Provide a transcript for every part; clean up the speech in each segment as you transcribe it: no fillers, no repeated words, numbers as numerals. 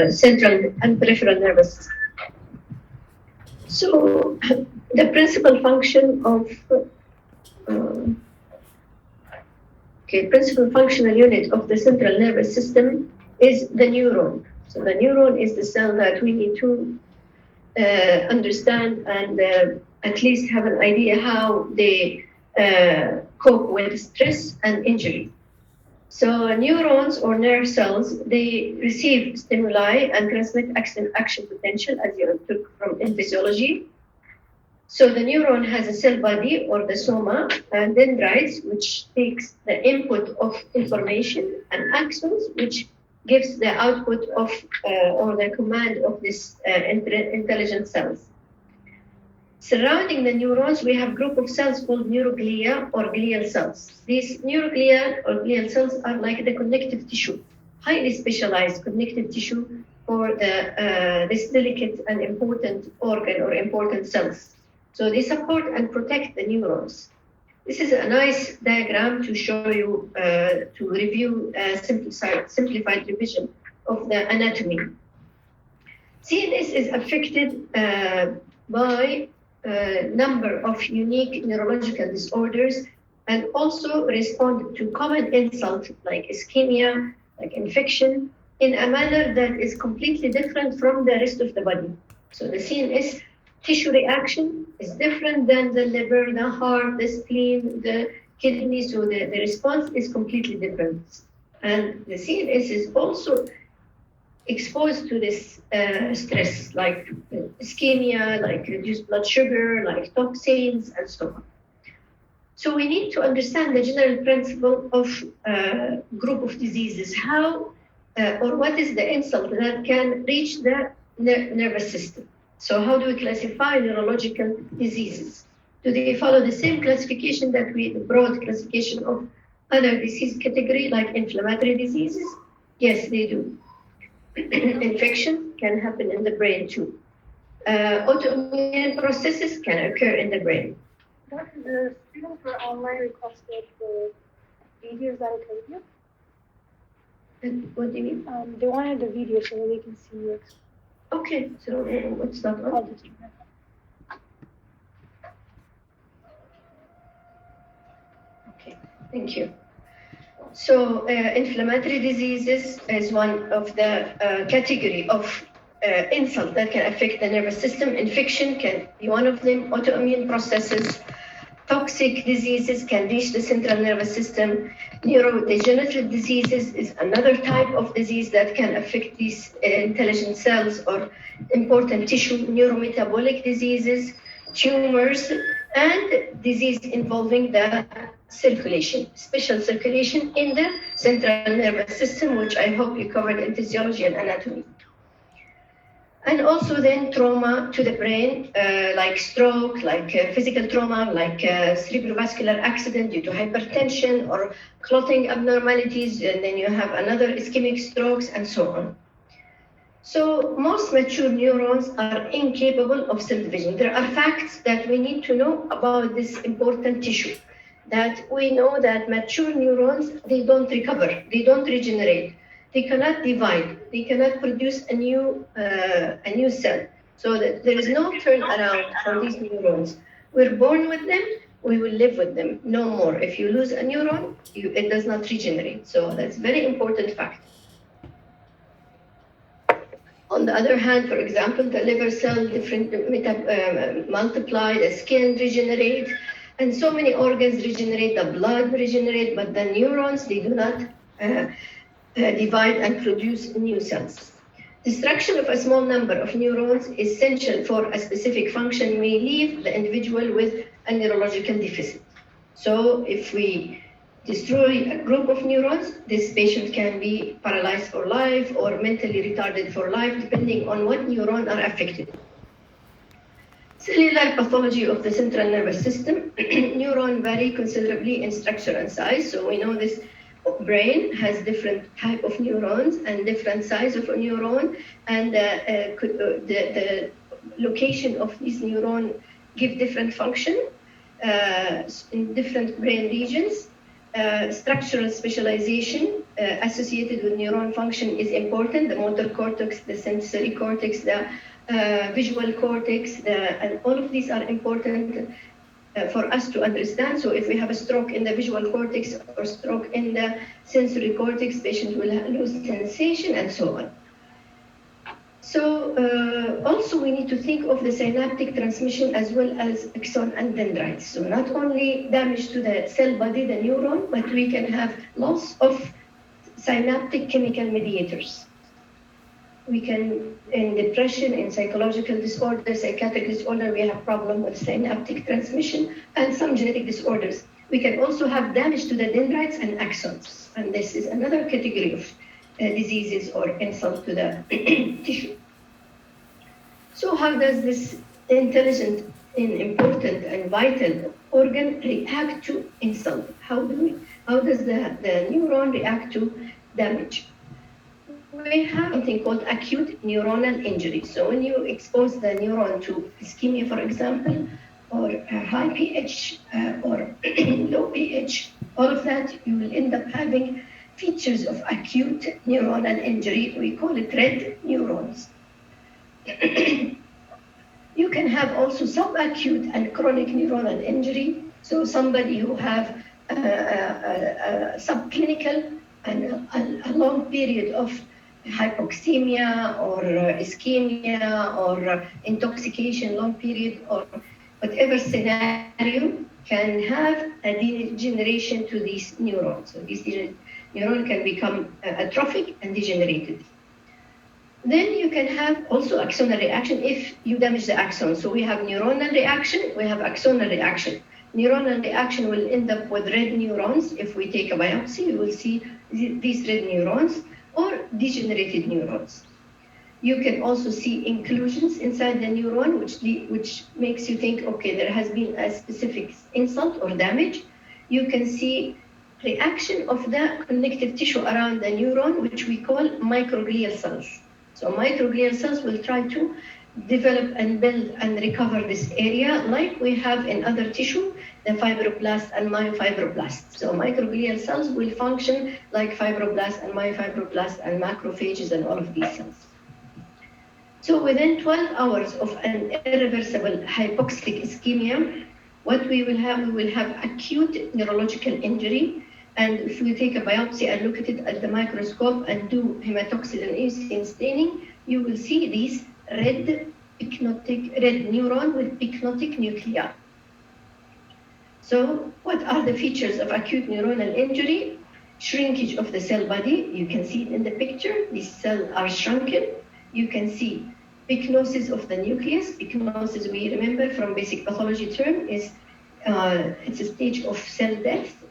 central and peripheral nervous system. So the principal function of principal functional unit of the central nervous system is the neuron. So the neuron is the cell that we need to understand and at least have an idea how they cope with stress and injury. So neurons or nerve cells, they receive stimuli and transmit action potential, as you took from in physiology. So the neuron has a cell body or the soma and dendrites, which takes the input of information, and axons, which gives the output of or the command of this intelligent cells. Surrounding the neurons, we have a group of cells called neuroglia or glial cells. These neuroglia or glial cells are like the connective tissue, highly specialized connective tissue for this delicate and important organ or important cells. So they support and protect the neurons. This is a nice diagram to show you, to review a simplified revision of the anatomy. CNS is affected by a number of unique neurological disorders and also respond to common insults like ischemia, like infection, in a manner that is completely different from the rest of the body. So the CNS tissue reaction is different than the liver, the heart, the spleen, the kidney, so the response is completely different. And the CNS is also exposed to this stress, like ischemia, like reduced blood sugar, like toxins, and so on. So we need to understand the general principle of group of diseases, how or what is the insult that can reach the nervous system. So how do we classify neurological diseases? Do they follow the same classification that the broad classification of other disease category like inflammatory diseases? Yes, they do. Infection can happen in the brain too. Autoimmune processes can occur in the brain. The students were online requested the videos that I told you. And what do you mean? They wanted the video so that they can see you. Okay, so what's that one? Okay, thank you. So inflammatory diseases is one of the category of insult that can affect the nervous system. Infection can be one of them. Autoimmune processes, toxic diseases can reach the central nervous system. Neurodegenerative diseases is another type of disease that can affect these intelligent cells or important tissue. Neurometabolic diseases, tumors, and disease involving the circulation, special circulation in the central nervous system, which I hope you covered in physiology and anatomy. And also then trauma to the brain, like stroke, like physical trauma, like cerebrovascular accident due to hypertension or clotting abnormalities, and then you have another ischemic strokes and so on. So most mature neurons are incapable of cell division. There are facts that we need to know about this important tissue, that we know that mature neurons, they don't recover, they don't regenerate. They cannot divide. They cannot produce a new cell. So that there is no turnaround for these neurons. We're born with them. We will live with them. No more. If you lose a neuron, it does not regenerate. So that's a very important fact. On the other hand, for example, the liver cell multiply, the skin regenerate, and so many organs regenerate. The blood regenerate, but the neurons, they do not divide and produce new cells. Destruction of a small number of neurons is essential for a specific function may leave the individual with a neurological deficit. So if we destroy a group of neurons, this patient can be paralyzed for life or mentally retarded for life, depending on what neuron are affected. Cellular pathology of the central nervous system. Neurons vary considerably in structure and size, so we know this brain has different type of neurons and different size of a neuron, and the location of these neurons give different function in different brain regions. Structural specialization associated with neuron function is important. The motor cortex, the sensory cortex, the visual cortex, and all of these are important for us to understand. So if we have a stroke in the visual cortex or stroke in the sensory cortex, patient will lose sensation and so on. So also we need to think of the synaptic transmission as well as axon and dendrites. So not only damage to the cell body, the neuron, but we can have loss of synaptic chemical mediators. We can, in depression, in psychological disorder, psychiatric disorder, we have problem with synaptic transmission and some genetic disorders. We can also have damage to the dendrites and axons. And this is another category of diseases or insult to the tissue. So how does this intelligent and important and vital organ react to insult? How does the neuron react to damage? We have something called acute neuronal injury. So when you expose the neuron to ischemia, for example, or high pH or low pH, all of that, you will end up having features of acute neuronal injury. We call it red neurons. You can have also subacute and chronic neuronal injury. So somebody who have subclinical and a long period of hypoxemia or ischemia or intoxication, long period, or whatever scenario can have a degeneration to these neurons. So these neurons can become atrophic and degenerated. Then you can have also axonal reaction if you damage the axon. So we have neuronal reaction, we have axonal reaction. Neuronal reaction will end up with red neurons. If we take a biopsy, you will see these red neurons or degenerated neurons. You can also see inclusions inside the neuron, which makes you think, okay, there has been a specific insult or damage. You can see reaction of the connective tissue around the neuron, which we call microglial cells. So microglial cells will try to develop and build and recover this area like we have in other tissue, the fibroblast and myofibroblasts. So microglial cells will function like fibroblasts and myofibroblasts and macrophages and all of these cells. So within 12 hours of an irreversible hypoxic ischemia, what we will have acute neurological injury. And if we take a biopsy and look at it at the microscope and do hematoxylin and eosine staining, you will see these red neuron with pycnotic nuclei. So what are the features of acute neuronal injury? Shrinkage of the cell body. You can see it in the picture. These cells are shrunken. You can see pycnosis of the nucleus. Pycnosis, we remember from basic pathology term, is it's a stage of cell death,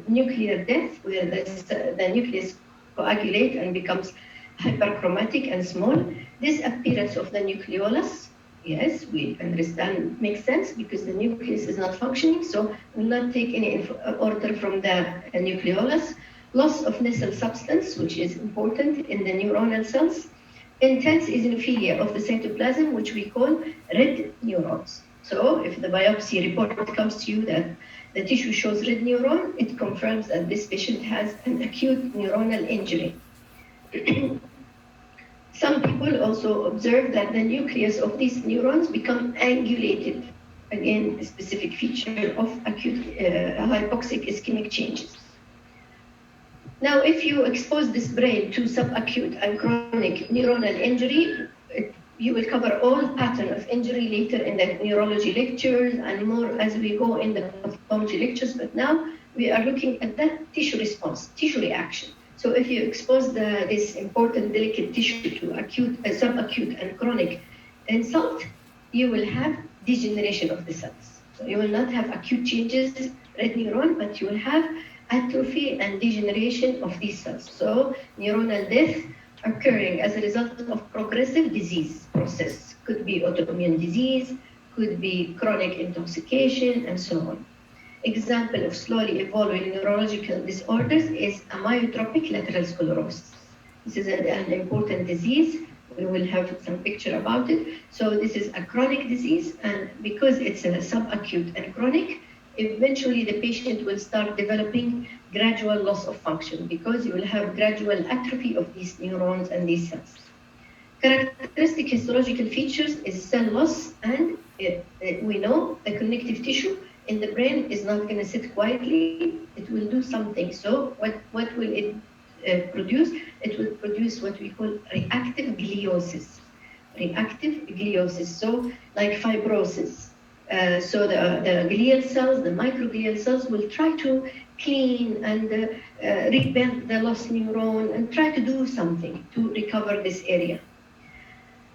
nuclear death, where the nucleus coagulates and becomes hyperchromatic and small. Disappearance of the nucleolus, yes, we understand, makes sense, because the nucleus is not functioning, so will not take any order from the nucleolus. Loss of nasal substance, which is important in the neuronal cells. Intense eosinophilia of the cytoplasm, which we call red neurons. So if the biopsy report comes to you that the tissue shows red neuron, it confirms that this patient has an acute neuronal injury. Some people also observe that the nucleus of these neurons become angulated. Again, a specific feature of acute hypoxic ischemic changes. Now, if you expose this brain to subacute and chronic neuronal injury, you will cover all pattern of injury later in the neurology lectures and more as we go in the pathology lectures. But now we are looking at that tissue response, tissue reaction. So if you expose this important delicate tissue to acute, subacute and chronic insult, you will have degeneration of the cells. So you will not have acute changes, red neuron, but you will have atrophy and degeneration of these cells. So neuronal death occurring as a result of progressive disease process. Could be autoimmune disease, could be chronic intoxication, and so on. Example of slowly evolving neurological disorders is amyotrophic lateral sclerosis. This is an important disease. We will have some picture about it. So this is a chronic disease, and because it's a subacute and chronic, eventually the patient will start developing gradual loss of function because you will have gradual atrophy of these neurons and these cells. Characteristic histological features is cell loss, and we know the connective tissue in the brain is not going to sit quietly. It will do something. So what will it produce? It will produce what we call reactive gliosis. Reactive gliosis, so like fibrosis. So the glial cells, the microglial cells, will try to clean and rebuild the lost neuron and try to do something to recover this area.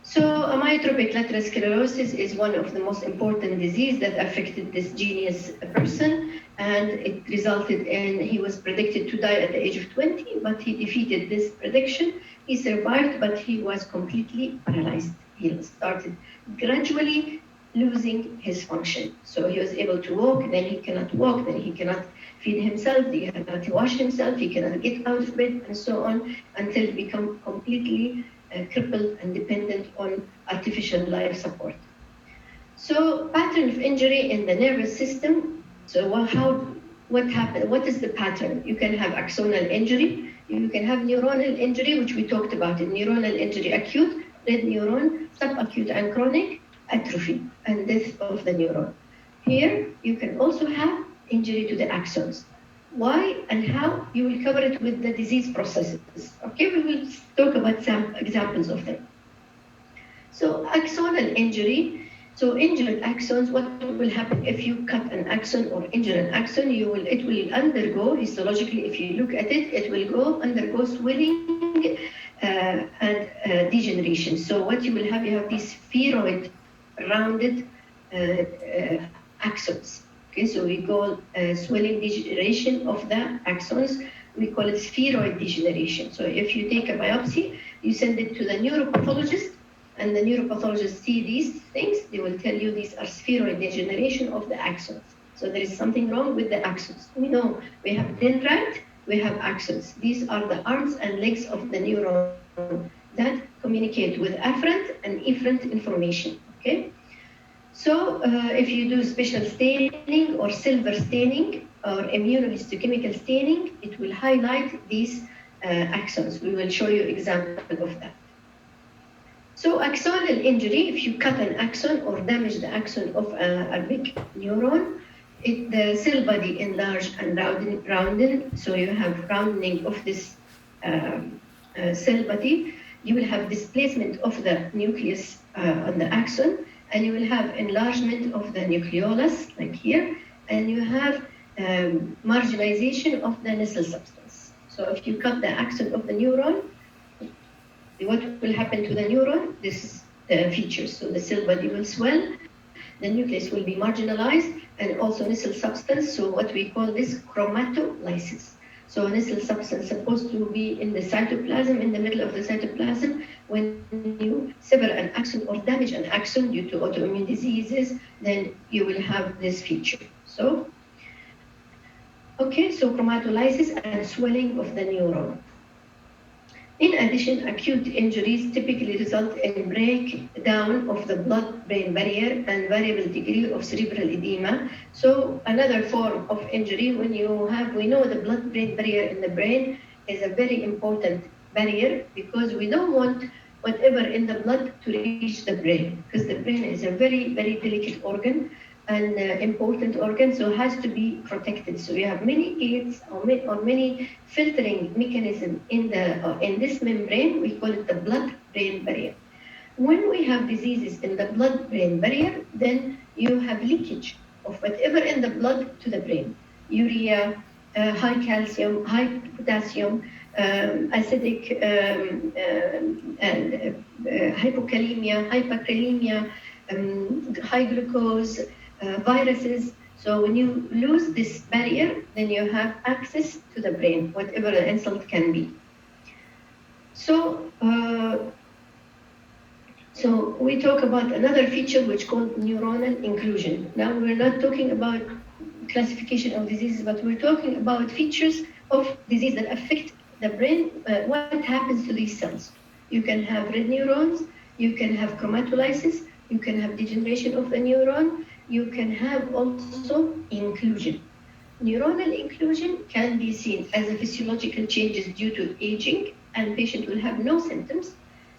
So amyotrophic lateral sclerosis is one of the most important disease that affected this genius person, and it resulted in, he was predicted to die at the age of 20, but he defeated this prediction. He survived, but he was completely paralyzed. He started gradually losing his function. So he was able to walk, then he cannot walk, then he cannot feed himself, he cannot wash himself, he cannot get out of bed, and so on, until he becomes completely crippled and dependent on artificial life support. So pattern of injury in the nervous system. So what happened? What is the pattern? You can have axonal injury, you can have neuronal injury, which we talked about in neuronal injury, acute, red neuron, subacute and chronic, atrophy and death of the neuron. Here, you can also have injury to the axons. Why and how? You will cover it with the disease processes. Okay, we will talk about some examples of them. So axonal injury. So injured axons, what will happen if you cut an axon or injure an axon? It will undergo, histologically, if you look at it, it will undergo swelling and degeneration. So what you will have, you have these spheroid rounded axons. Okay, so we call swelling degeneration of the axons. We call it spheroid degeneration. So if you take a biopsy, you send it to the neuropathologist, and the neuropathologist see these things, they will tell you these are spheroid degeneration of the axons. So there is something wrong with the axons. We know we have dendrite, we have axons. These are the arms and legs of the neuron that communicate with afferent and efferent information. Okay. So if you do special staining or silver staining or immunohistochemical staining, it will highlight these axons. We will show you example of that. So axonal injury, if you cut an axon or damage the axon of a big neuron, the cell body enlarged and rounded, so you have rounding of this cell body. You will have displacement of the nucleus on the axon, and you will have enlargement of the nucleolus, like here, and you have marginalization of the nasal substance. So if you cut the axon of the neuron, what will happen to the neuron? This is the features. So the cell body will swell, the nucleus will be marginalized, and also nasal substance. So what we call this chromatolysis. So nasal substance supposed to be in the cytoplasm, in the middle of the cytoplasm. When you sever an axon or damage an axon due to autoimmune diseases, then you will have this feature. So, okay, so chromatolysis and swelling of the neuron. In addition, acute injuries typically result in breakdown of the blood-brain barrier and variable degree of cerebral edema. So another form of injury, when you have, we know the blood-brain barrier in the brain is a very important barrier because we don't want whatever in the blood to reach the brain, because the brain is a very, very delicate organ and important organ, so it has to be protected. So you have many gates or many filtering mechanism in this membrane. We call it the blood-brain barrier. When we have diseases in the blood-brain barrier, then you have leakage of whatever in the blood to the brain. Urea, high calcium, high potassium, acidic and hypokalemia, hyperkalemia, high glucose, viruses. So when you lose this barrier, then you have access to the brain, whatever the insult can be. So, so we talk about another feature which called neuronal inclusion. Now we're not talking about classification of diseases, but we're talking about features of disease that affect the brain. What happens to these cells? You can have red neurons, you can have chromatolysis, you can have degeneration of the neuron, you can have also inclusion. Neuronal inclusion can be seen as a physiological changes due to aging, and patient will have no symptoms,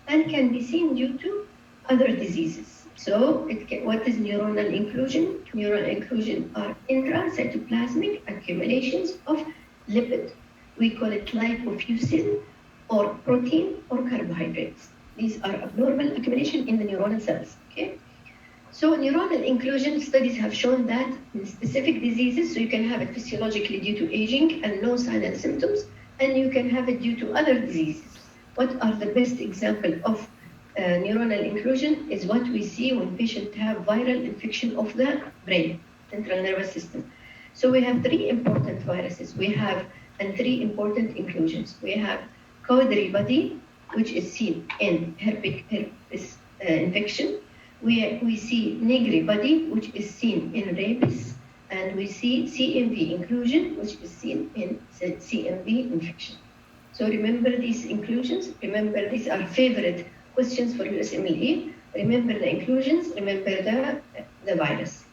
and can be seen due to other diseases. So, what is neuronal inclusion? Neuronal inclusion are intracytoplasmic accumulations of lipid. We call it lipofuscin, or protein, or carbohydrates. These are abnormal accumulation in the neuronal cells. Okay. So neuronal inclusion studies have shown that in specific diseases, so you can have it physiologically due to aging and no sign and symptoms, and you can have it due to other diseases. What are the best example of neuronal inclusion is what we see when patients have viral infection of the brain, central nervous system. So we have three important viruses. We have and three important inclusions. We have cowdery body, which is seen in herpes infection. We see Negri body, which is seen in rabies, and we see CMV inclusion, which is seen in CMV infection. So remember these inclusions. Remember, these are favorite questions for USMLE. Remember the inclusions, remember the virus.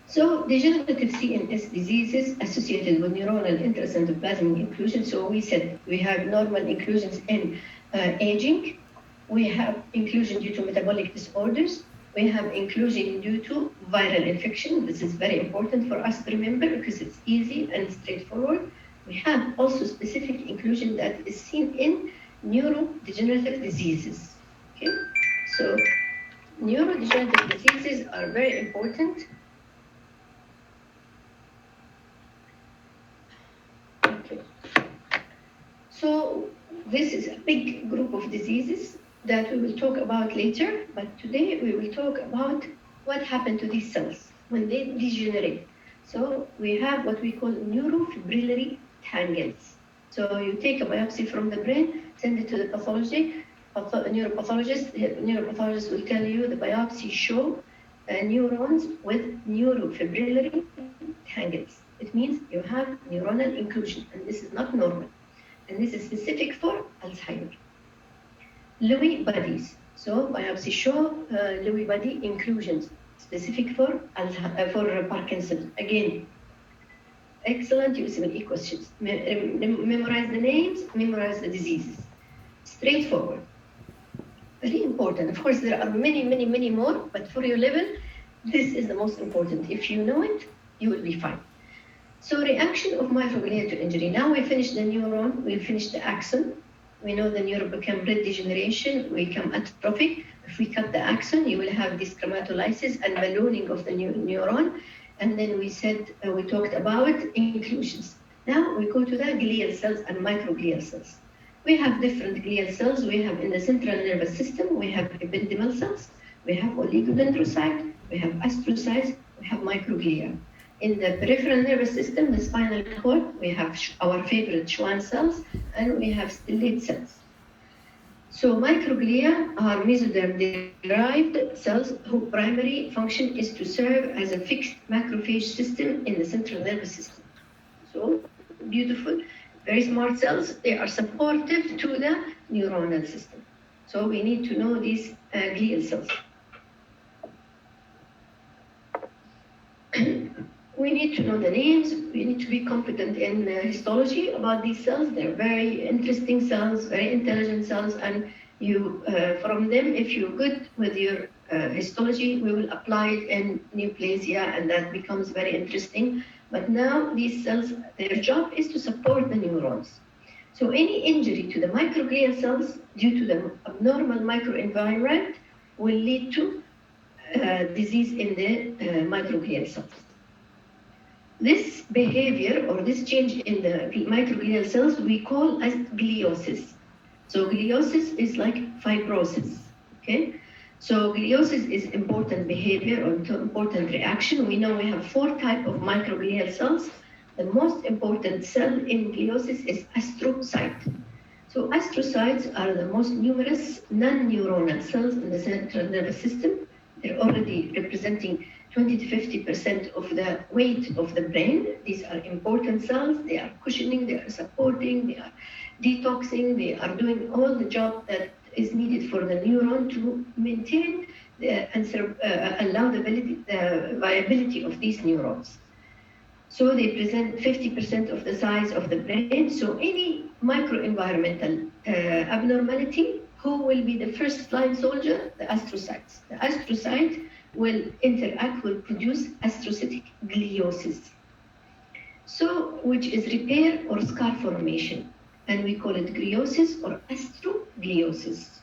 So degenerative CNS diseases associated with neuronal intracytoplasmic inclusion. So we said we have normal inclusions in aging. We have inclusion due to metabolic disorders. We have inclusion due to viral infection. This is very important for us to remember because it's easy and straightforward. We have also specific inclusion that is seen in neurodegenerative diseases. Okay, so neurodegenerative diseases are very important. Okay, so this is a big group of diseases that we will talk about later, but today we will talk about what happened to these cells when they degenerate. So we have what we call neurofibrillary tangles. So you take a biopsy from the brain, send it to the pathology. Neuropathologist will tell you the biopsy show neurons with neurofibrillary tangles. It means you have neuronal inclusion, and this is not normal. And this is specific for Alzheimer. Lewy bodies. So biopsy show Lewy body inclusions, specific for Parkinson's. Again, excellent USMLE questions. Memorize the names, memorize the diseases. Straightforward. Very important. Of course, there are many more, but for your level, this is the most important. If you know it, you will be fine. So reaction of microglia to injury. Now we finished the neuron, we finished the axon. We know the neuron become red degeneration, we become atrophic. If we cut the axon, you will have this chromatolysis and ballooning of the neuron. And then we said, we talked about inclusions. Now we go to the glial cells and microglial cells. We have different glial cells. We have in the central nervous system, we have ependymal cells, we have oligodendrocyte, we have astrocytes, we have microglia. In the peripheral nervous system, the spinal cord, we have our favorite Schwann cells, and we have stellate cells. So microglia are mesoderm-derived cells whose primary function is to serve as a fixed macrophage system in the central nervous system. So beautiful, very smart cells. They are supportive to the neuronal system. So we need to know these glial cells. We need to know the names. We need to be competent in histology about these cells. They're very interesting cells, very intelligent cells, and you, from them, if you're good with your histology, we will apply it in neoplasia, and that becomes very interesting. But now these cells, their job is to support the neurons. So any injury to the microglial cells due to the abnormal microenvironment will lead to disease in the microglial cells. This behavior or this change in the microglial cells we call as gliosis. So gliosis is like fibrosis, okay? So gliosis is important behavior or important reaction. We know we have 4 types of microglial cells. The most important cell in gliosis is astrocyte. So astrocytes are the most numerous non-neuronal cells in the central nervous system. They're already representing 20 to 50% of the weight of the brain. These are important cells. They are cushioning, they are supporting, they are detoxing, they are doing all the job that is needed for the neuron to maintain allow the viability of these neurons. So they present 50% of the size of the brain. So any microenvironmental abnormality, who will be the first line soldier? The astrocytes. The astrocyte will interact, will produce astrocytic gliosis. So, which is repair or scar formation. And we call it gliosis or astrogliosis.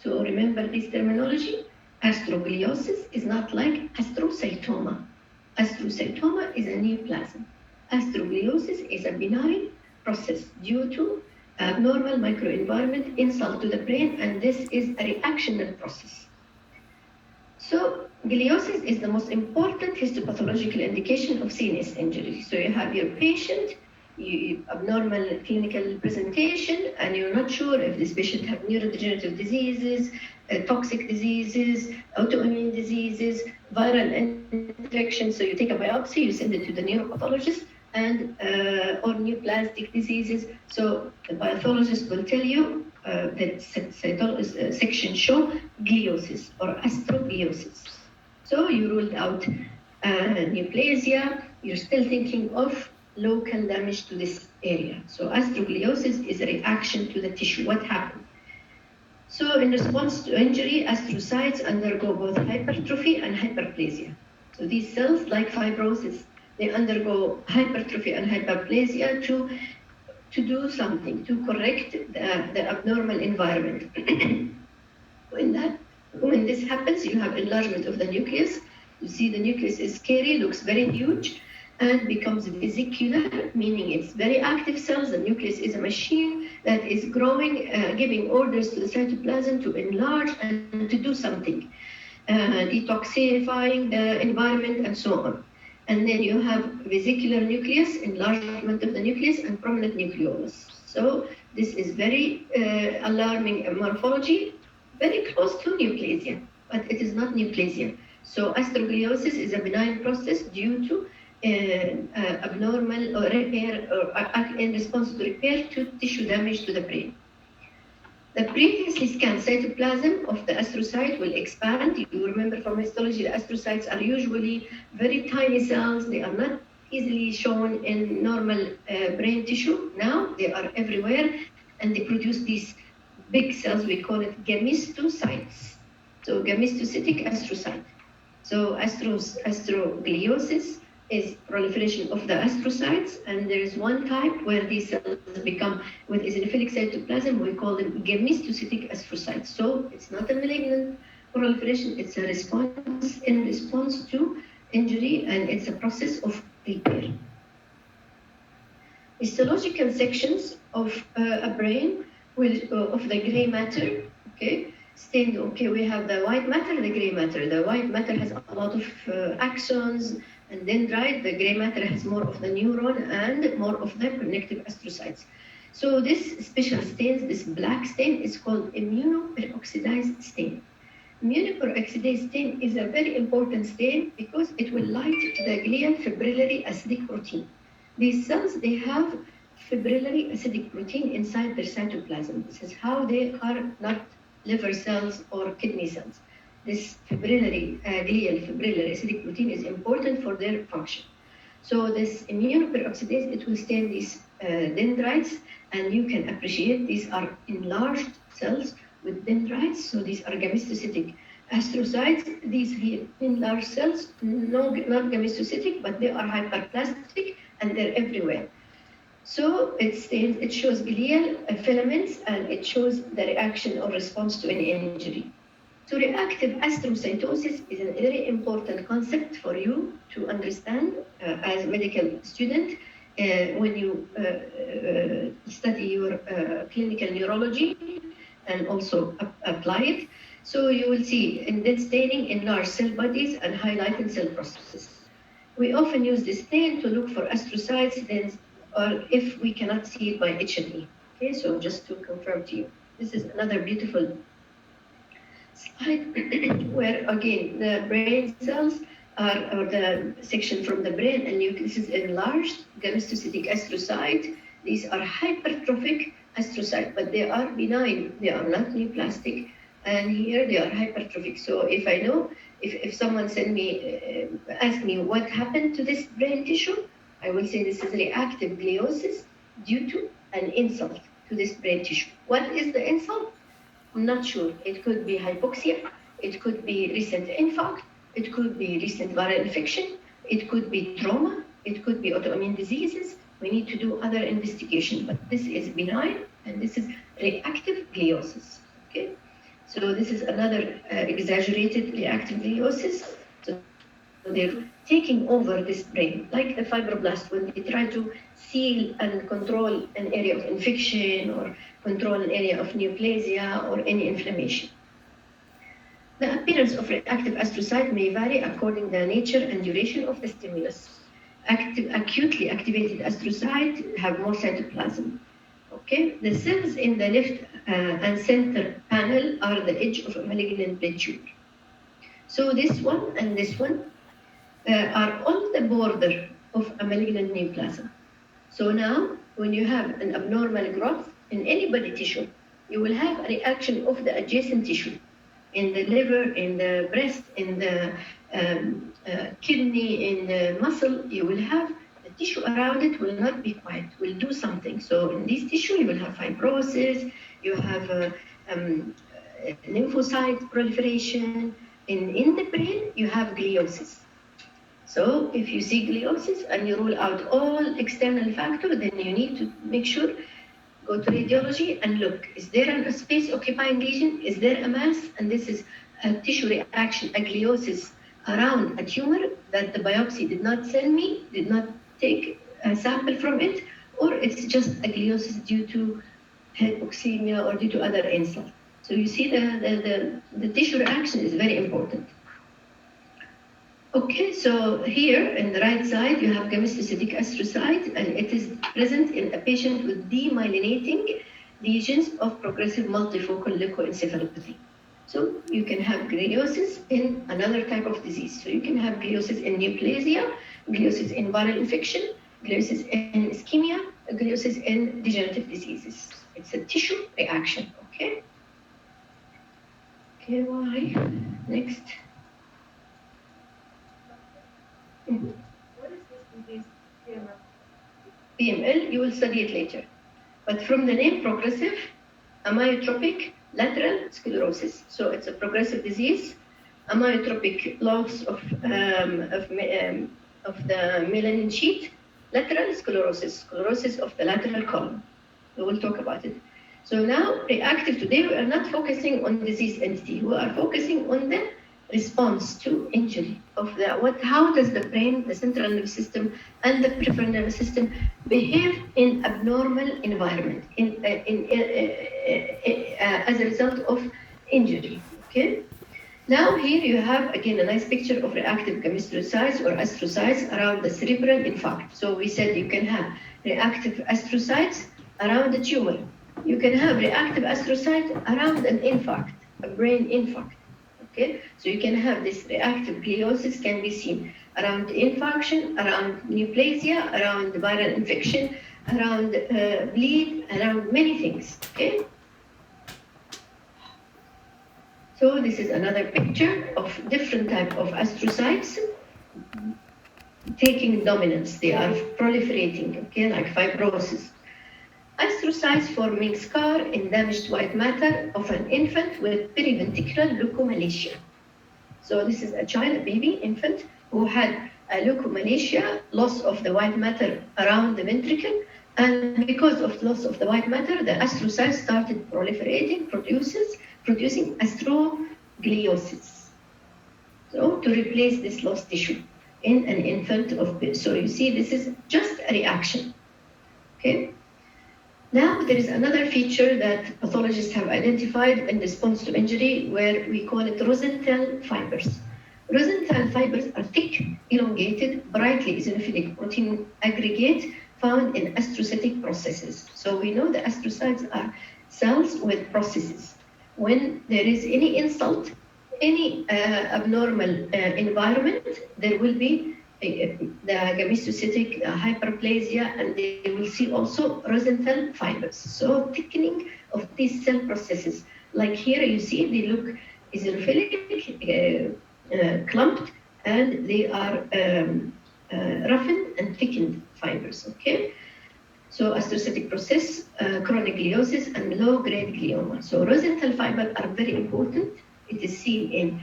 So remember this terminology. Astrogliosis is not like astrocytoma. Astrocytoma is a neoplasm. Astrogliosis is a benign process due to abnormal microenvironment insult to the brain, and this is a reactional process. So gliosis is the most important histopathological indication of CNS injury. So you have your patient, abnormal clinical presentation, and you're not sure if this patient have neurodegenerative diseases, toxic diseases, autoimmune diseases, viral infection. So you take a biopsy, you send it to the neuropathologist, and or neoplastic diseases. So the pathologist will tell you that section show gliosis or astrogliosis. So you ruled out neoplasia. You're still thinking of local damage to this area. So astrogliosis is a reaction to the tissue. What happened? So in response to injury, astrocytes undergo both hypertrophy and hyperplasia. So these cells, like fibrosis, they undergo hypertrophy and hyperplasia to do something, to correct the abnormal environment. When this happens, you have enlargement of the nucleus. You see the nucleus is scary, looks very huge, and becomes vesicular, meaning it's very active cells. The nucleus is a machine that is growing, giving orders to the cytoplasm to enlarge and to do something, detoxifying the environment and so on. And then you have vesicular nucleus, enlargement of the nucleus, and prominent nucleolus. So this is very alarming morphology, very close to neoplasia, but it is not neoplasia. So astrogliosis is a benign process due to abnormal or repair or in response to repair to tissue damage to the brain. The previously scanned cytoplasm of the astrocyte will expand. You remember from histology, the astrocytes are usually very tiny cells. They are not easily shown in normal brain tissue. Now they are everywhere, and they produce these big cells. We call it gametoscytes. So gametocytic astrocyte. So astrogliosis is proliferation of the astrocytes, and there is one type where these cells become with eosinophilic cytoplasm. We call them gametocytic astrocytes. So it's not a malignant proliferation; it's a response in response to injury, and it's a process of repair. Histological sections of a brain of the gray matter. Okay. Stained, okay, we have the white matter, the gray matter. The white matter has a lot of axons and dendrite. The gray matter has more of the neuron and more of the connective astrocytes. So this special stain, this black stain, is called immunoperoxidase stain. Immunoperoxidase stain is a very important stain because it will light the glial fibrillary acidic protein. These cells, they have fibrillary acidic protein inside their cytoplasm. This is how they are not liver cells or kidney cells. This glial fibrillary acidic protein is important for their function. So this immunoperoxidase, it will stain these dendrites, and you can appreciate these are enlarged cells with dendrites. So these are gametocytic astrocytes. These here enlarged cells, not gametocytic, but they are hyperplastic and they're everywhere. So it shows glial filaments, and it shows the reaction or response to any injury. So reactive astrocytosis is a very important concept for you to understand as a medical student when you study your clinical neurology and also apply it. So you will see indent staining in large cell bodies and highlighted cell processes. We often use this stain to look for astrocytes, then or if we cannot see it by H&E. Okay, so just to confirm to you. This is another beautiful slide where, again, the brain cells are, or the section from the brain and nucleus is enlarged, gametocytic astrocyte. These are hypertrophic astrocytes, but they are benign. They are not neoplastic. and here they are hypertrophic. So if I know, if someone ask me what happened to this brain tissue, I will say this is reactive gliosis due to an insult to this brain tissue. What is the insult? I'm not sure. It could be hypoxia, it could be recent infarct, it could be recent viral infection, it could be trauma, it could be autoimmune diseases. We need to do other investigation, but this is benign and this is reactive gliosis. Okay, so this is another exaggerated reactive gliosis. So they're taking over this brain, like the fibroblast when they try to seal and control an area of infection or control an area of neoplasia or any inflammation. The appearance of reactive astrocyte may vary according to the nature and duration of the stimulus. Acutely activated astrocytes have more cytoplasm. Okay, the cells in the left and center panel are the edge of a malignant blood tumor. So this one and this one are on the border of a malignant neoplasm. So now, when you have an abnormal growth in any body tissue, you will have a reaction of the adjacent tissue in the liver, in the breast, in the kidney, in the muscle. You will have the tissue around it will not be quiet, will do something. So in this tissue, you will have fibrosis, you have lymphocyte proliferation. In the brain, you have gliosis. So if you see gliosis and you rule out all external factors, then you need to make sure, go to radiology and look, is there a space occupying lesion? Is there a mass? And this is a tissue reaction, a gliosis around a tumor that the biopsy did not send me, did not take a sample from it, or it's just a gliosis due to hypoxemia or due to other insults. So you see the tissue reaction is very important. Okay, so here in the right side, you have gametocytic astrocyte, and it is present in a patient with demyelinating lesions of progressive multifocal leukoencephalopathy. So you can have gliosis in another type of disease. So you can have gliosis in neoplasia, gliosis in viral infection, gliosis in ischemia, gliosis in degenerative diseases. It's a tissue reaction, okay? Okay, why? Next. What is this disease, PML? PML, you will study it later. But from the name progressive, amyotrophic lateral sclerosis. So it's a progressive disease, amyotrophic loss of the melanin sheet, lateral sclerosis, sclerosis of the lateral column. We will talk about it. So now, reactive today, we are not focusing on disease entity. We are focusing on the response to injury of how does the brain, the central nervous system, and the peripheral nervous system behave in abnormal environment as a result of injury. Okay. Now here you have again a nice picture of reactive gametocytes or astrocytes around the cerebral infarct. So we said you can have reactive astrocytes around the tumor. You can have reactive astrocytes around an infarct, a brain infarct. Okay, so you can have this reactive gliosis can be seen around infarction, around neoplasia, around viral infection, around bleed, around many things. Okay. So this is another picture of different type of astrocytes taking dominance. They are proliferating. Okay, like fibrosis. Astrocytes forming scar in damaged white matter of an infant with periventricular leukomalacia. So this is a child, a baby, infant, who had a leukomalacia, loss of the white matter around the ventricle, and because of loss of the white matter, the astrocytes started proliferating, producing astrogliosis. So to replace this lost tissue in an infant so you see this is just a reaction. Okay. Now, there is another feature that pathologists have identified in response to injury where we call it Rosenthal fibers. Rosenthal fibers are thick, elongated, brightly eosinophilic protein aggregate found in astrocytic processes. So we know the astrocytes are cells with processes. When there is any insult, any abnormal environment, there will be the gametocytic hyperplasia, and they will see also Rosenthal fibers. So thickening of these cell processes Like here you see they look eosinophilic, clumped, and they are roughened and thickened fibers, okay? So astrocytic process, chronic gliosis, and low-grade glioma. So rosenthal fibers are very important. It is seen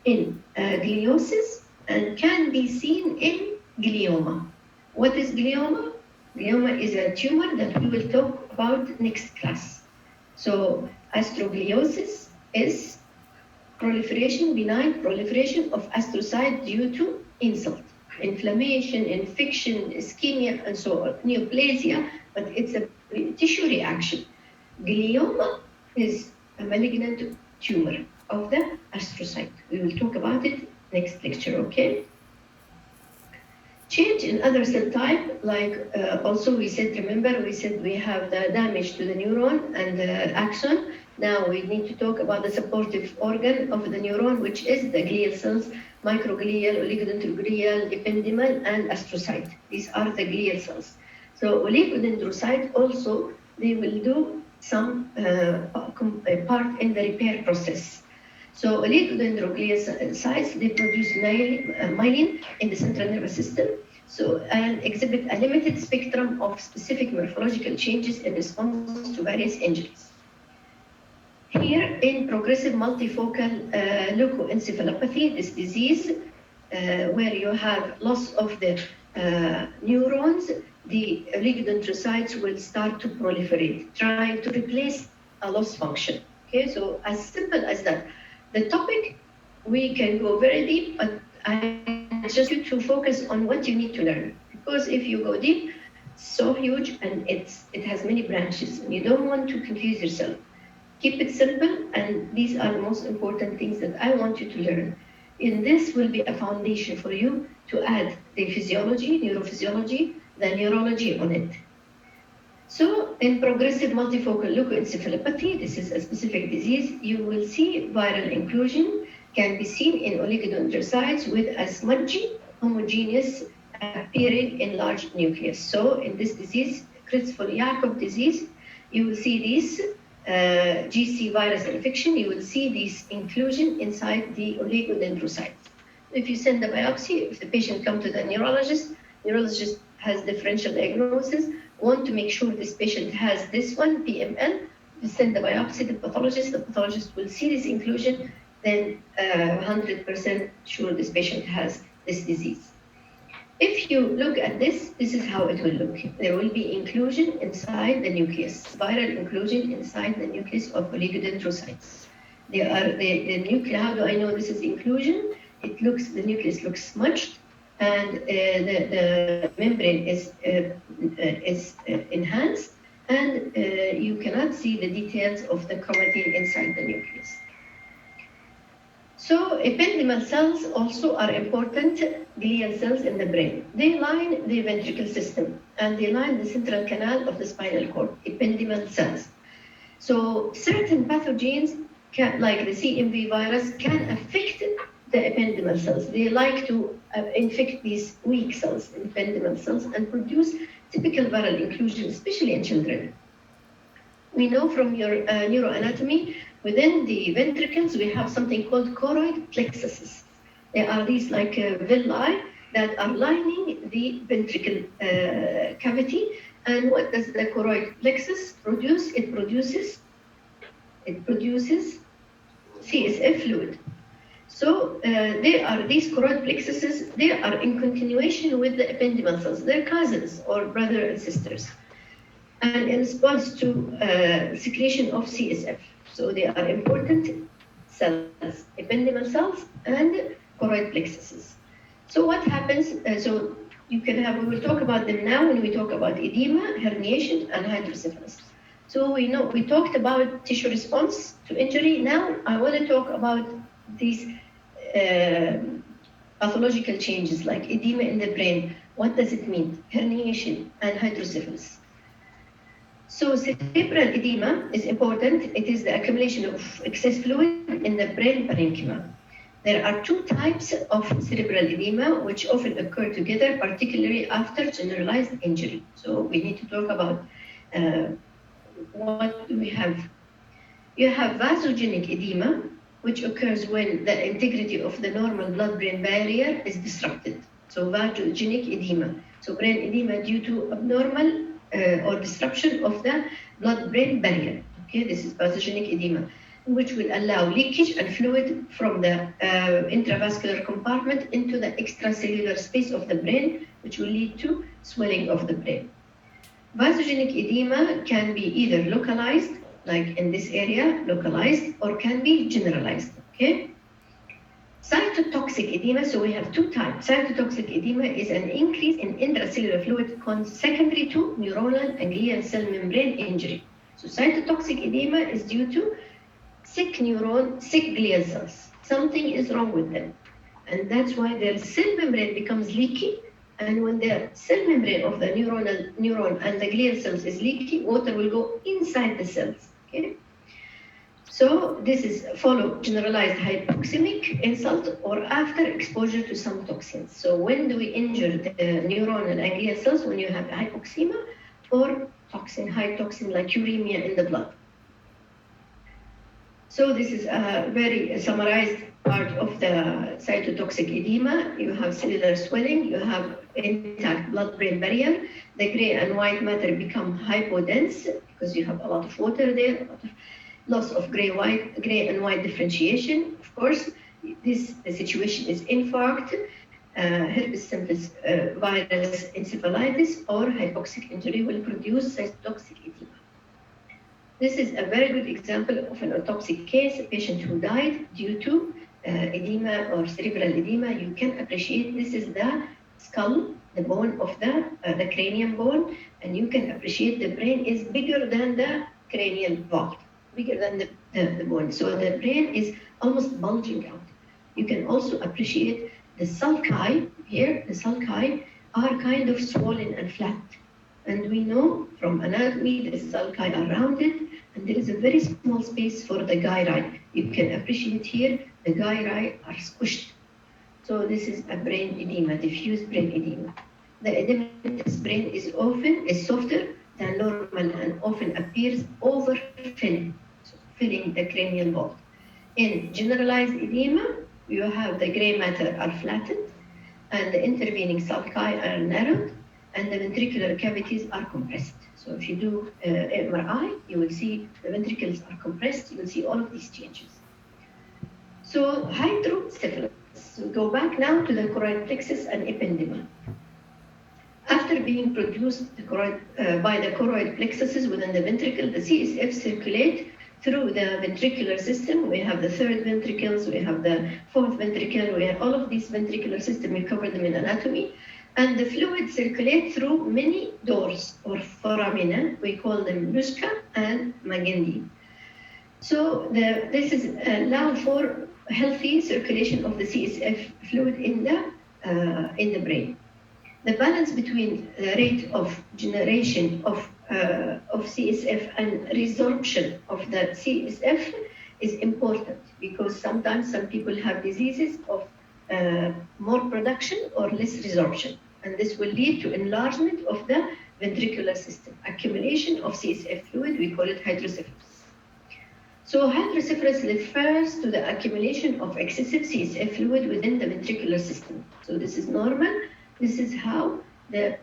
in gliosis and can be seen in glioma. What is glioma? Glioma is a tumor that we will talk about next class. So astrogliosis is benign proliferation of astrocytes due to insult, inflammation, infection, ischemia, and so on, neoplasia, but it's a tissue reaction. Glioma is a malignant tumor of the astrocyte. We will talk about it next lecture, okay? Change in other cell type, like also we said, remember we said we have the damage to the neuron and the axon. Now we need to talk about the supportive organ of the neuron, which is the glial cells, microglial, oligodendroglial, ependymal, and astrocyte. These are the glial cells. So oligodendrocyte also, they will do some part in the repair process. So oligodendroglial they produce myelin in the central nervous system, so and exhibit a limited spectrum of specific morphological changes in response to various injuries. Here in progressive multifocal leukoencephalopathy, this disease where you have loss of the neurons, the oligodendrocytes will start to proliferate, trying to replace a lost function. Okay, so as simple as that. The topic, we can go very deep, but I just want you to focus on what you need to learn. Because if you go deep, it's so huge and it has many branches, and you don't want to confuse yourself. Keep it simple, and these are the most important things that I want you to learn. And this will be a foundation for you to add the physiology, neurophysiology, the neurology on it. So in progressive multifocal leukoencephalopathy, this is a specific disease, you will see viral inclusion can be seen in oligodendrocytes with a smudgy, homogeneous appearing in large nucleus. So in this disease, Creutzfeldt-Jakob disease, you will see these GC virus infection, you will see this inclusion inside the oligodendrocytes. If you send a biopsy, if the patient comes to the neurologist has differential diagnosis, want to make sure this patient has this one, PML, you send the biopsy to the pathologist will see this inclusion, then 100% sure this patient has this disease. If you look at this is how it will look. There will be inclusion inside the nucleus, viral inclusion inside the nucleus of oligodendrocytes. They are the nucleus. How do I know this is inclusion? The nucleus looks smudged, and the membrane is enhanced, and you cannot see the details of the chromatin inside the nucleus. So ependymal cells also are important glial cells in the brain. They line the ventricle system and they line the central canal of the spinal cord, ependymal cells. So certain pathogens, like the CMV virus, can affect the ependymal cells. They like to infect these weak cells, ependymal cells, and produce typical viral inclusion, especially in children. We know from your neuroanatomy, within the ventricles, we have something called choroid plexuses. There are these like villi that are lining the ventricle cavity. And what does the choroid plexus produce? It produces CSF fluid. So they are these choroid plexuses, they are in continuation with the ependymal cells. They're cousins or brother and sisters. And in response to secretion of CSF. So they are important cells, ependymal cells and choroid plexuses. So what happens, so you can have, we will talk about them now when we talk about edema, herniation, and hydrocephalus. So we talked about tissue response to injury. Now I want to talk about these pathological changes like edema in the brain. What does it mean? Herniation and hydrocephalus. So cerebral edema is important. It is the accumulation of excess fluid in the brain parenchyma. There are two types of cerebral edema which often occur together, particularly after generalized injury. So we need to talk about what do we have. You have vasogenic edema, which occurs when the integrity of the normal blood-brain barrier is disrupted. So vasogenic edema. So brain edema due to abnormal or disruption of the blood-brain barrier. Okay, this is vasogenic edema, which will allow leakage and fluid from the intravascular compartment into the extracellular space of the brain, which will lead to swelling of the brain. Vasogenic edema can be either localized, like in this area, localized, or can be generalized, okay? Cytotoxic edema, so we have two types. Cytotoxic edema is an increase in intracellular fluid secondary to neuronal and glial cell membrane injury. So cytotoxic edema is due to sick neuron, sick glial cells. Something is wrong with them. And that's why their cell membrane becomes leaky. And when the cell membrane of the neuron and the glial cells is leaky, water will go inside the cells. Okay? So this is follow generalized hypoxemic insult or after exposure to some toxins. So when do we injure the neuronal and glial cells? When you have hypoxemia or toxin, high toxin like uremia in the blood. So this is a very summarized part of the cytotoxic edema. You have cellular swelling, you have intact blood-brain barrier. The gray and white matter become hypodense because you have a lot of water there, a lot of loss of gray and white differentiation. Of course, the situation is infarct, herpes simplex virus encephalitis, or hypoxic injury will produce cytotoxic edema. This is a very good example of an autopsy case, a patient who died due to edema or cerebral edema. You can appreciate this is the skull, the bone of the cranium bone, and you can appreciate the brain is bigger than the cranial vault, bigger than the bone. So the brain is almost bulging out. You can also appreciate the sulci here. The sulci are kind of swollen and flat. And we know from anatomy the sulci are rounded, and there is a very small space for the gyri. You can appreciate here the gyri are squished. So this is a brain edema, diffuse brain edema. The edematous brain is softer than normal and often appears over-filling, so filling the cranial vault. In generalized edema, you have the gray matter are flattened, and the intervening sulci are narrowed, and the ventricular cavities are compressed. So if you do MRI, you will see the ventricles are compressed. You will see all of these changes. So hydrocephalus. So go back now to the choroid plexus and ependyma. After being produced by the choroid plexuses within the ventricle, the CSF circulate through the ventricular system. We have the third ventricles, we have the fourth ventricle, we have all of these ventricular system. We covered them in anatomy. And the fluid circulate through many doors or foramina. We call them Luska and Magendie. So this is allow for healthy circulation of the CSF fluid in the brain. The balance between the rate of generation of CSF and resorption of the CSF is important because sometimes some people have diseases of more production or less resorption. And this will lead to enlargement of the ventricular system. Accumulation of CSF fluid, we call it hydrocephalus. So hydrocephalus refers to the accumulation of excessive CSF fluid within the ventricular system. So this is normal. This is how the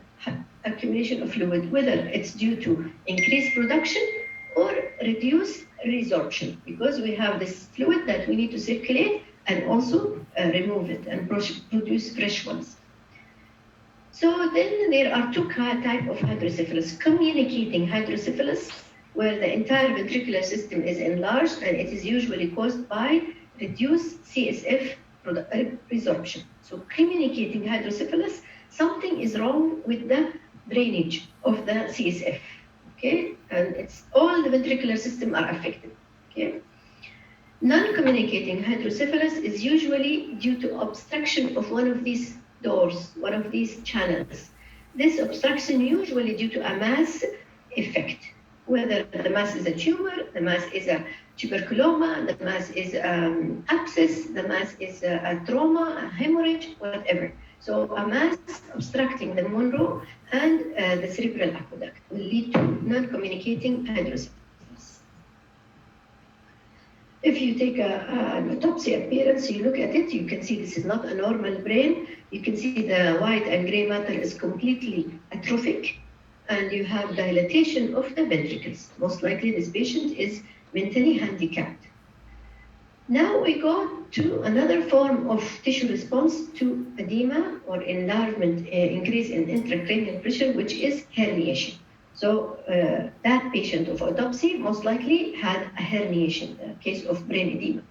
accumulation of fluid, whether it's due to increased production or reduced resorption, because we have this fluid that we need to circulate and also remove it and produce fresh ones. So then there are two types of hydrocephalus. Communicating hydrocephalus, where the entire ventricular system is enlarged, and it is usually caused by reduced CSF resorption. So communicating hydrocephalus, something is wrong with the drainage of the CSF, okay? And it's all the ventricular system are affected, okay? Non-communicating hydrocephalus is usually due to obstruction of one of these doors, one of these channels. This obstruction usually due to a mass effect, whether the mass is a tumor, the mass is a tuberculoma, the mass is abscess, the mass is a trauma, a hemorrhage, whatever. So a mass obstructing the Monroe and the cerebral aqueduct will lead to non-communicating hydrocephalus. If you take an autopsy appearance, you look at it, you can see this is not a normal brain. You can see the white and gray matter is completely atrophic, and you have dilatation of the ventricles. Most likely this patient is mentally handicapped. Now we go to another form of tissue response to edema or enlargement, increase in intracranial pressure, which is herniation. So that patient of autopsy most likely had a herniation, a case of brain edema.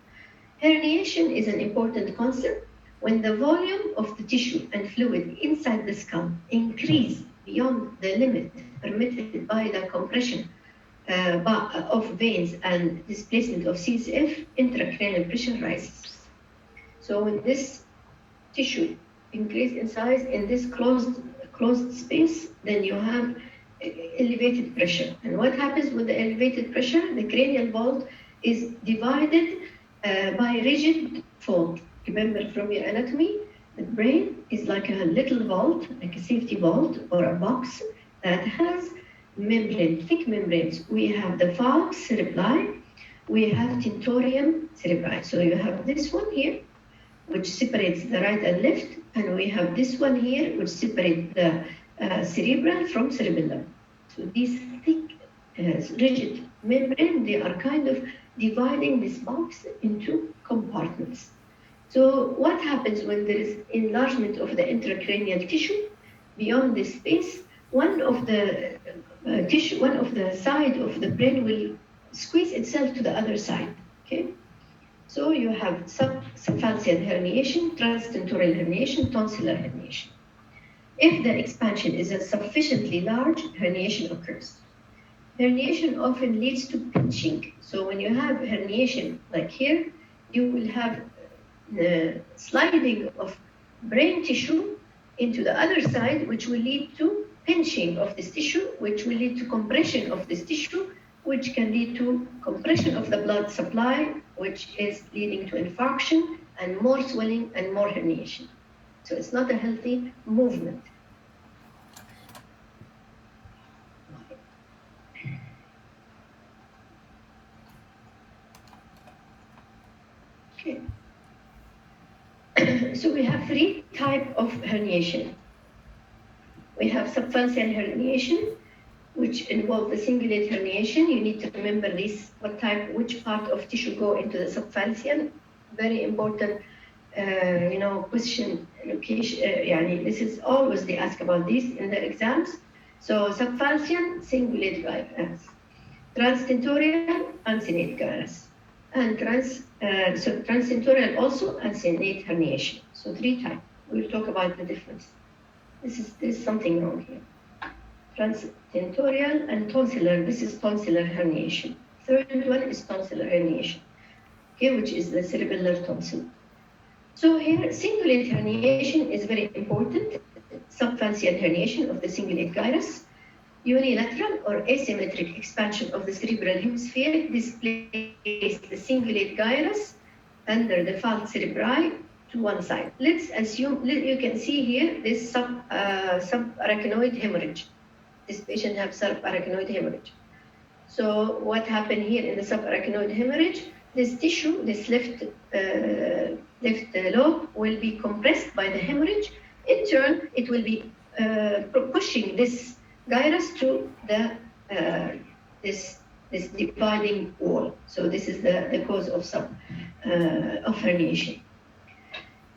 Herniation is an important concept when the volume of the tissue and fluid inside the skull increase beyond the limit permitted by the compression of veins and displacement of CSF, intracranial pressure rises. So when this tissue increase in size in this closed space, then you have elevated pressure. And what happens with the elevated pressure? The cranial vault is divided by rigid fold. Remember from your anatomy, the brain is like a little vault, like a safety vault or a box that has membrane, thick membranes. We have the falx cerebri, we have tentorium cerebri. So you have this one here, which separates the right and left, and we have this one here, which separates the cerebral from cerebellum. So these thick, rigid membrane, they are kind of dividing this box into compartments. So what happens when there is enlargement of the intracranial tissue beyond this space? One of the side of the brain will squeeze itself to the other side. Okay, so you have subphalceal herniation, transtentorial herniation, tonsillar herniation. If the expansion is sufficiently large, herniation occurs. Herniation often leads to pinching. So when you have herniation like here, you will have the sliding of brain tissue into the other side, which will lead to pinching of this tissue, which will lead to compression of this tissue, which can lead to compression of the blood supply, which is leading to infarction and more swelling and more herniation. So it's not a healthy movement. Okay. So we have three types of herniation. We have subphalceal herniation, which involve the cingulate herniation. You need to remember this, which part of tissue go into the subphalceal. Very important, question. Location. This is always they ask about this in the exams. So subphalceal, cingulate gyrus, transtentorial, uncinate gyrus, and transtentorial also uncinate herniation. So three types. We'll talk about the difference. There's something wrong here. Transtentorial and tonsillar. This is tonsillar herniation. Third one is tonsillar herniation, okay, which is the cerebellar tonsil. So here, cingulate herniation is very important. Subphalceal herniation of the cingulate gyrus. Unilateral or asymmetric expansion of the cerebral hemisphere displaces the cingulate gyrus under the falx cerebri to one side. Let's assume, you can see here this subarachnoid hemorrhage. This patient has subarachnoid hemorrhage. So what happened here in the subarachnoid hemorrhage? This tissue, this left lobe will be compressed by the hemorrhage. In turn, it will be pushing this gyrus to the this dividing wall. So this is the cause of herniation.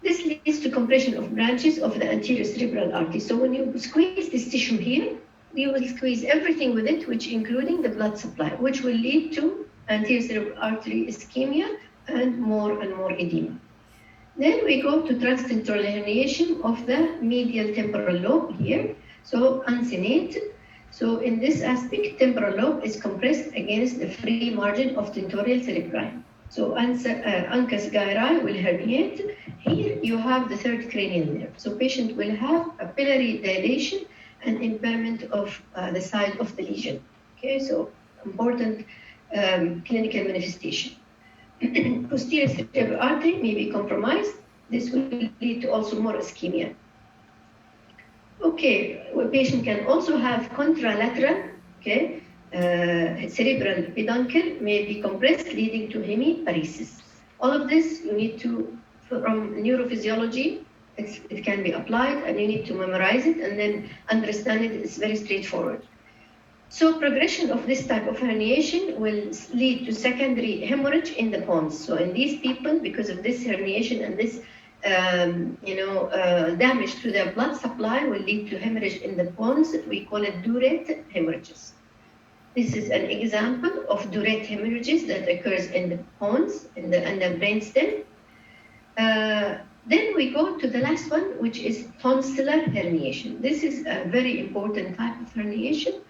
This leads to compression of branches of the anterior cerebral artery. So when you squeeze this tissue here, you will squeeze everything with it, which including the blood supply, which will lead to anterior cerebral artery ischemia and more edema. Then we go to transtentorial herniation of the medial temporal lobe here. So uncinate. So in this aspect, temporal lobe is compressed against the free margin of tentorial cerebri. So uncus gyri will herniate. Here you have the third cranial nerve. So patient will have a papillary dilation and impairment of the side of the lesion. Okay, so important clinical manifestation. Posterior cerebral artery may be compromised. This will lead to also more ischemia. Okay, a patient can also have contralateral, okay, cerebral peduncle may be compressed, leading to hemiparesis. All of this you need to, from neurophysiology, it can be applied, and you need to memorize it and then understand it. It's very straightforward. So progression of this type of herniation will lead to secondary hemorrhage in the pons. So in these people, because of this herniation and this damage to their blood supply, will lead to hemorrhage in the pons. We call it Durette hemorrhages. This is an example of Durette hemorrhages that occurs in the pons and the brainstem. Then we go to the last one, which is tonsillar herniation. This is a very important type of herniation,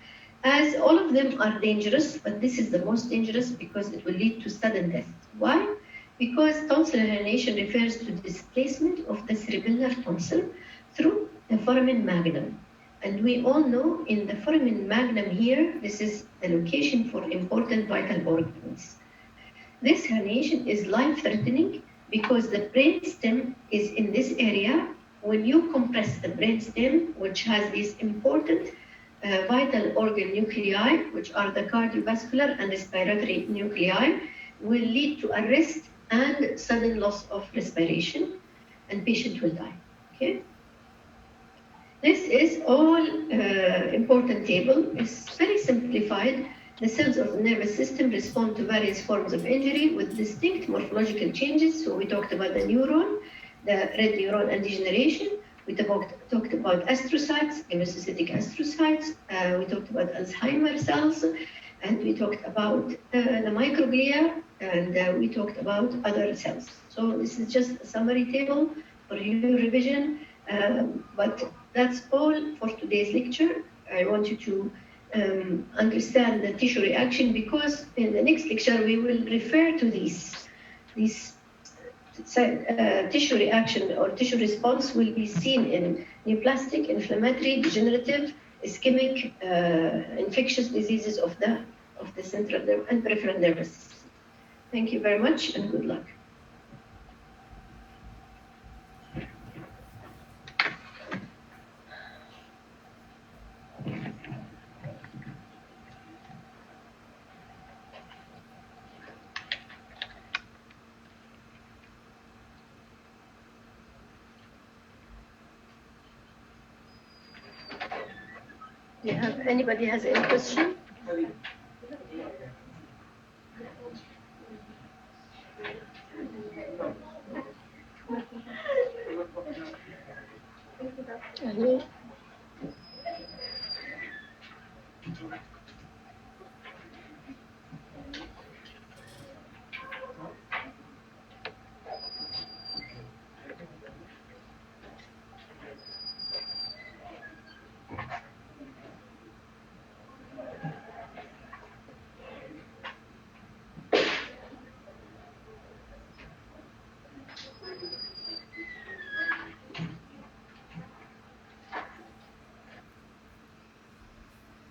as all of them are dangerous, but this is the most dangerous because it will lead to sudden death. Why? Because tonsillar herniation refers to displacement of the cerebellar tonsil through the foramen magnum. And we all know in the foramen magnum here, this is the location for important vital organs. This herniation is life-threatening because the brainstem is in this area. When you compress the brainstem, which has these important vital organ nuclei, which are the cardiovascular and respiratory nuclei, will lead to arrest and sudden loss of respiration, and patient will die. Okay. This is all important table. It's very simplified. The cells of the nervous system respond to various forms of injury with distinct morphological changes. So we talked about the neuron, the red neuron and degeneration. We talked about astrocytes, lymphocytic astrocytes. We talked about Alzheimer's cells, and we talked about the microglia, and we talked about other cells. So this is just a summary table for your revision, but that's all for today's lecture. I want you to understand the tissue reaction, because in the next lecture we will refer to these tissue reaction or tissue response will be seen in neoplastic, inflammatory, degenerative, ischemic, infectious diseases of the central and peripheral nervous system. Thank you very much and good luck. Anybody has any question? Ahlam.